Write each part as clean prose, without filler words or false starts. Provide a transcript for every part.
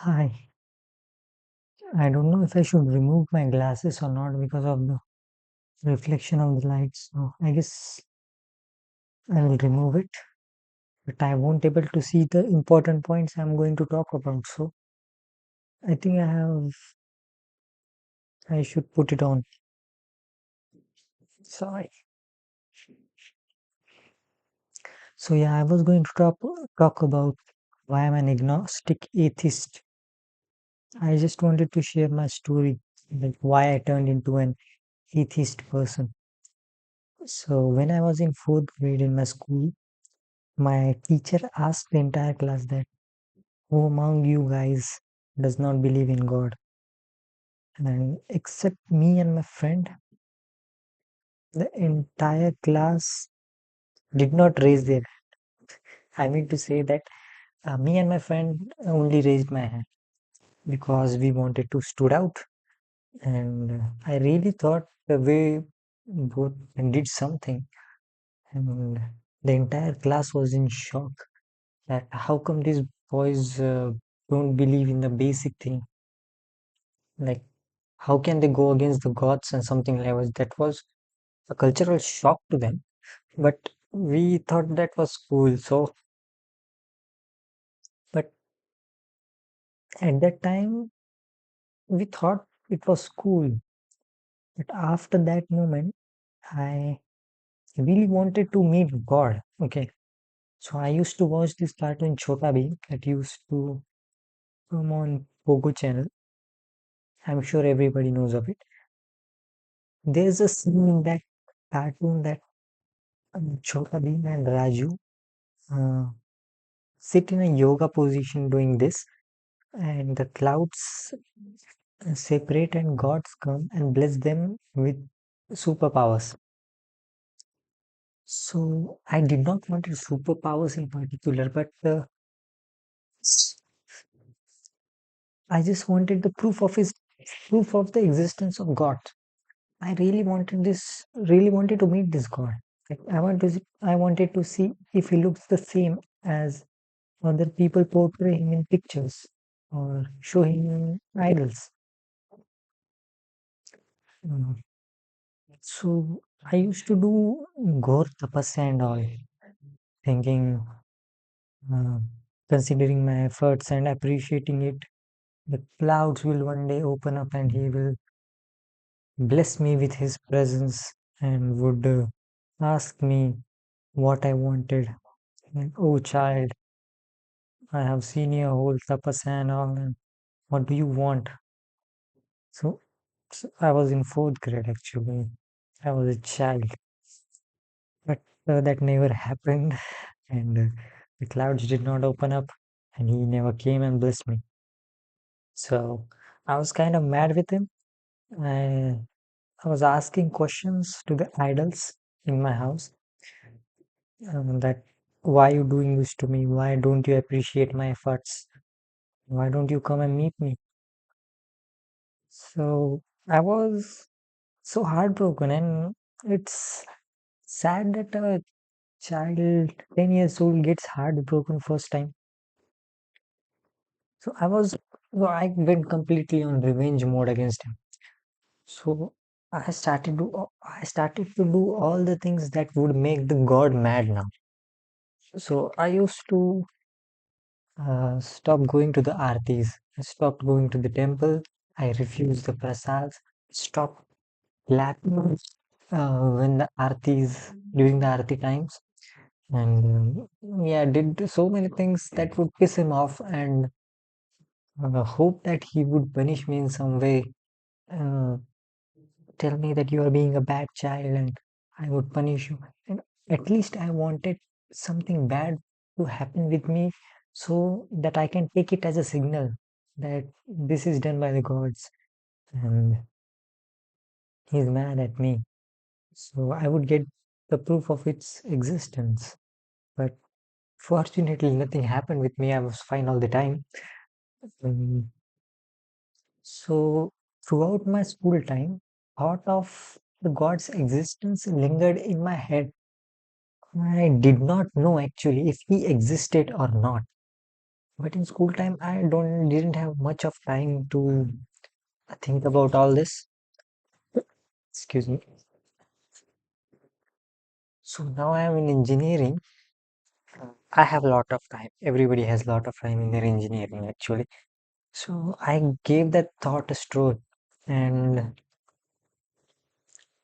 Hi, I don't know if I should remove my glasses or not because of the reflection of the lights. So I guess I will remove it, but I won't able to see the important points I'm going to talk about. So I think I should put it on. Sorry. So yeah, I was going to talk about why I'm an agnostic atheist. I just wanted to share my story, like why I turned into an atheist person. So when I was in fourth grade in my school, my teacher asked the entire class that who among you guys does not believe in God? And except me and my friend, the entire class did not raise their. I mean to say that me and my friend only raised my hand because we wanted to stood out, and I really thought the way both did something, and the entire class was in shock that how come these boys don't believe in the basic thing, like how can they go against the gods and something like that. That was a cultural shock to them, but we thought that was cool. So but at that time we thought it was cool, but after that moment I really wanted to meet God. Okay, so I used to watch this cartoon Chota Bheem that used to come on Pogo channel. I'm sure everybody knows of it. There's a scene in that cartoon that Chota Bheem and Raju uh, sit in a yoga position doing this, and the clouds separate and gods come and bless them with superpowers. So I did not want superpowers in particular, but I just wanted the proof of the existence of God. I really wanted to meet this God. Like, I wanted to see if he looks the same as other people portray him in pictures or show him in idols. Mm. So I used to do ghor tapasya and all, thinking, uh, considering my efforts and appreciating it, the clouds will one day open up and he will bless me with his presence and would ask me what I wanted. Like, oh child, I have seen your whole tapasya and all, and what do you want? So, so I was in fourth grade actually. I was a child, but that never happened, and the clouds did not open up, and he never came and blessed me. So I was kind of mad with him. I I was asking questions to the idols in my house, that why you doing this to me? Why don't you appreciate my efforts? Why don't you come and meet me? So I was so heartbroken, and it's sad that a child 10 years old gets heartbroken first time. So I went completely on revenge mode against him. So I started to do all the things that would make the god mad now. So I used to stop going to the aartis. I stopped going to the temple. I refused the prasads. Stopped clapping when the aartis during the aarti times, and yeah, did so many things that would piss him off, and hope that he would punish me in some way. Uh, Tell me that you are being a bad child and I would punish you. And at least I wanted something bad to happen with me so that I can take it as a signal that this is done by the gods and he's mad at me. So I would get the proof of its existence. But fortunately, nothing happened with me. I was fine all the time. Um, so throughout my school time, thought of the god's existence lingered in my head. I did not know actually if he existed or not. But in school time, I don't didn't have much of time to think about all this. Excuse me. So now I am in engineering. I have a lot of time. Everybody has a lot of time in their engineering actually. So I gave that thought a stroke. And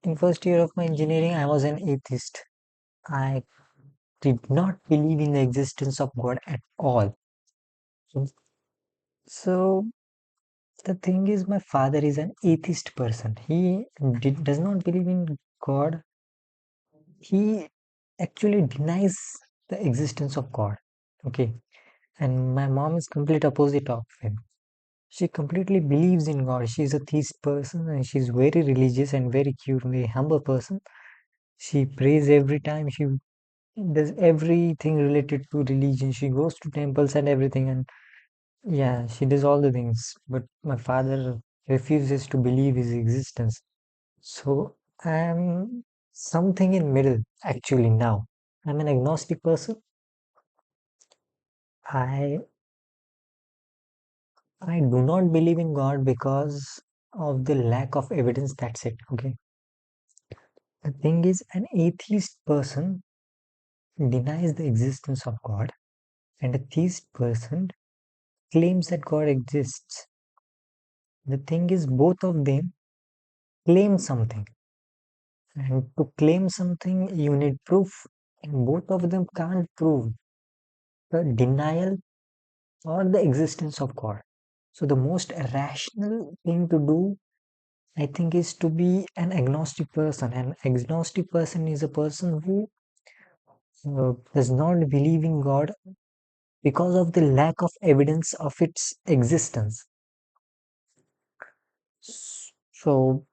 in first year of my engineering, I was an atheist. I did not believe in the existence of God at all. So the thing is, my father is an atheist person. He does not believe in God. He actually denies the existence of God. Okay. And my mom is complete opposite of him. She completely believes in God. She's a theist person and she's very religious and very cute, very humble person. She prays every time. She does everything related to religion. She goes to temples and everything. And yeah, she does all the things. But my father refuses to believe his existence. So I'm something in middle actually now. I'm an agnostic person. I I do not believe in God because of the lack of evidence. That's it. Okay. The thing is, an atheist person denies the existence of God, and a theist person claims that God exists. The thing is, both of them claim something, and to claim something, you need proof, and both of them can't prove the denial or the existence of God. So, the most rational thing to do, I think, is to be an agnostic person. An agnostic person is a person who does not believe in God because of the lack of evidence of its existence. So,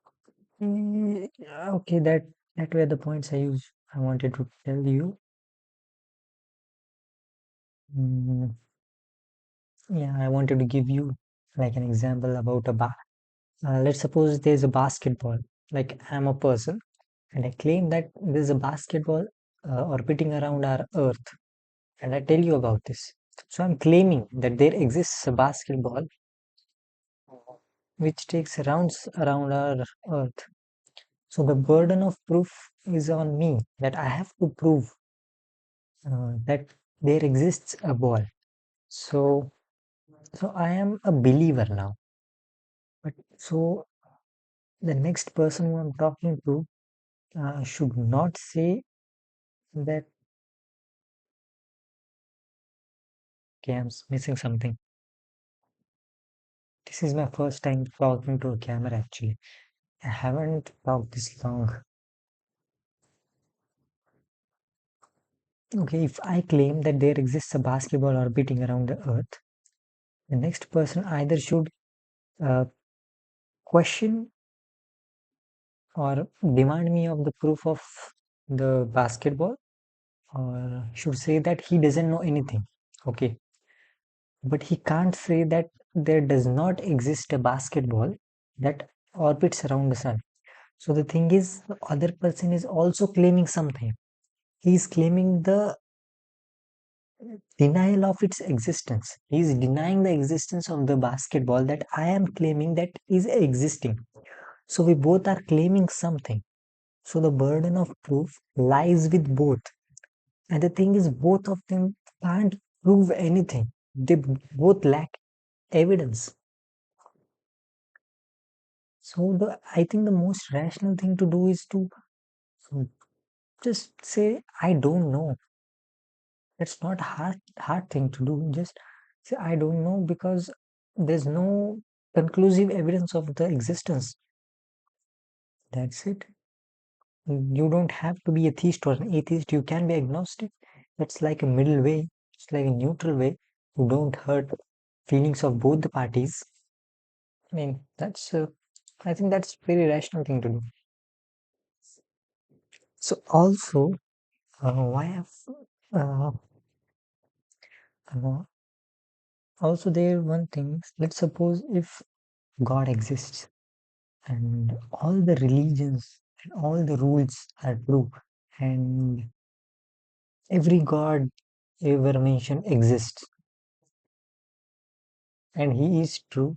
okay, that were the points I wanted to tell you. Mm, yeah, I wanted to give you like an example about let's suppose there's a basketball. Like I'm a person and I claim that there's a basketball orbiting around our Earth, and I tell you about this. So I'm claiming that there exists a basketball which takes rounds around our Earth. So the burden of proof is on me that I have to prove that there exists a ball. So, so I am a believer now. But so the next person who I'm talking to should not say that, okay, I'm missing something. This is my first time talking to a camera actually. I haven't talked this long. Okay, if I claim that there exists a basketball orbiting around the Earth, the next person either should uh, question or demand me of the proof of the basketball, or should say that he doesn't know anything. Okay, but he can't say that there does not exist a basketball that orbits around the sun. So the thing is, the other person is also claiming something. He is claiming the denial of its existence. He is denying the existence of the basketball that I am claiming that is existing. So we both are claiming something. So the burden of proof lies with both. And the thing is, both of them can't prove anything. They both lack evidence. So I think the most rational thing to do is to just say, I don't know. That's not hard thing to do. Just say, I don't know, because there's no conclusive evidence of the existence. That's it. You don't have to be a theist or an atheist. You can be agnostic. That's like a middle way. It's like a neutral way. You don't hurt feelings of both the parties. I mean, I think that's very rational thing to do. So also, why have, uh, uh, also there one thing, let's suppose if God exists and all the religions and all the rules are true and every God ever mentioned exists. and he is true.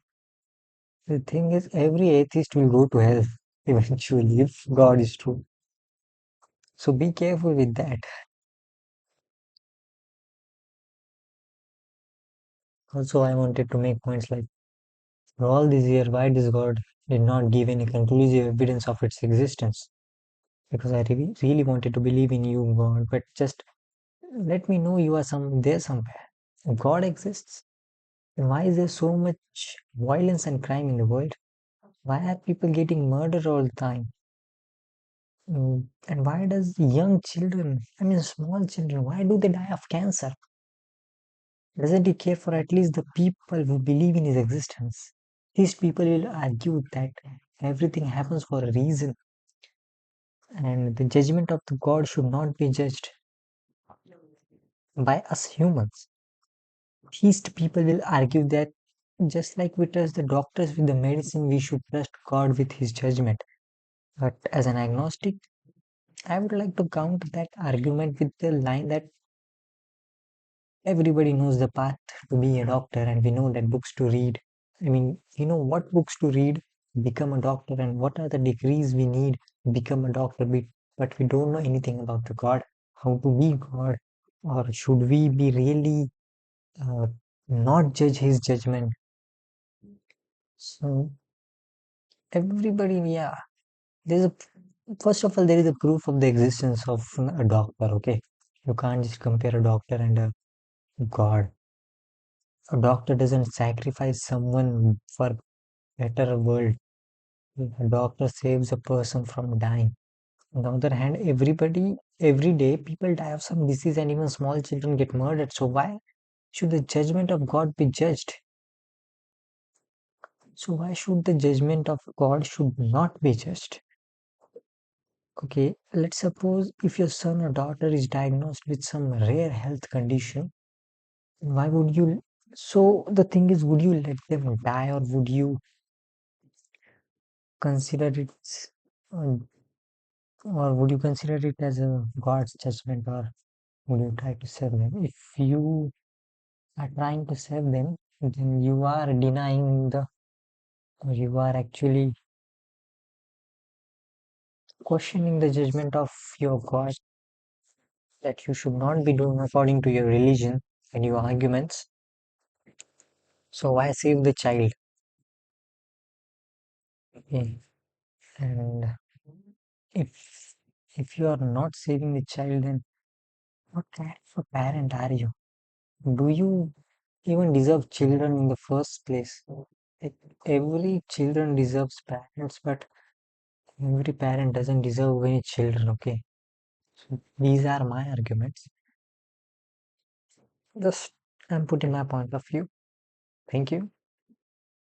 The thing is, every atheist will go to hell eventually if God is true. So be careful with that. Also, I wanted to make points like for all these years, why this God did not give any conclusive evidence of its existence? Because I really wanted to believe in you, God, but just let me know you are there somewhere. God exists. Then why is there so much violence and crime in the world? Why are people getting murdered all the time? And why does young children, I mean small children, why do they die of cancer? Doesn't he care for at least the people who believe in his existence? These people will argue that everything happens for a reason and the judgment of the God should not be judged by us humans. These people will argue that just like we trust the doctors with the medicine, we should trust God with his judgment. But as an agnostic, I would like to counter that argument with the line that everybody knows the path to be a doctor, and we know that books to read. I mean, we know what books to read, become a doctor, and what are the degrees we need to become a doctor. But we don't know anything about the God, how to be God, or should we be really uh, not judge his judgment? So everybody, yeah, there's a first of all there is a proof of the existence of a doctor. Okay, you can't just compare a doctor and a God. A doctor doesn't sacrifice someone for better world. A doctor saves a person from dying. On the other hand, every day, people die of some disease and even small children get murdered. So why should the judgment of God be judged? So why should the judgment of God should not be judged? Okay, let's suppose if your son or daughter is diagnosed with some rare health condition, why would you? So the thing is, would you let them die or would you consider it uh, or would you consider it as a God's judgment, or would you try to save them? If you are trying to save them, then you are denying or you are actually questioning the judgment of your God that you should not be doing according to your religion and your arguments. So why save the child? Okay. And if you are not saving the child, then what kind of a parent are you? Do you even deserve children in the first place? Like, every children deserves parents, but every parent doesn't deserve any children. Okay, so these are my arguments. Just I'm putting my point of view. Thank you.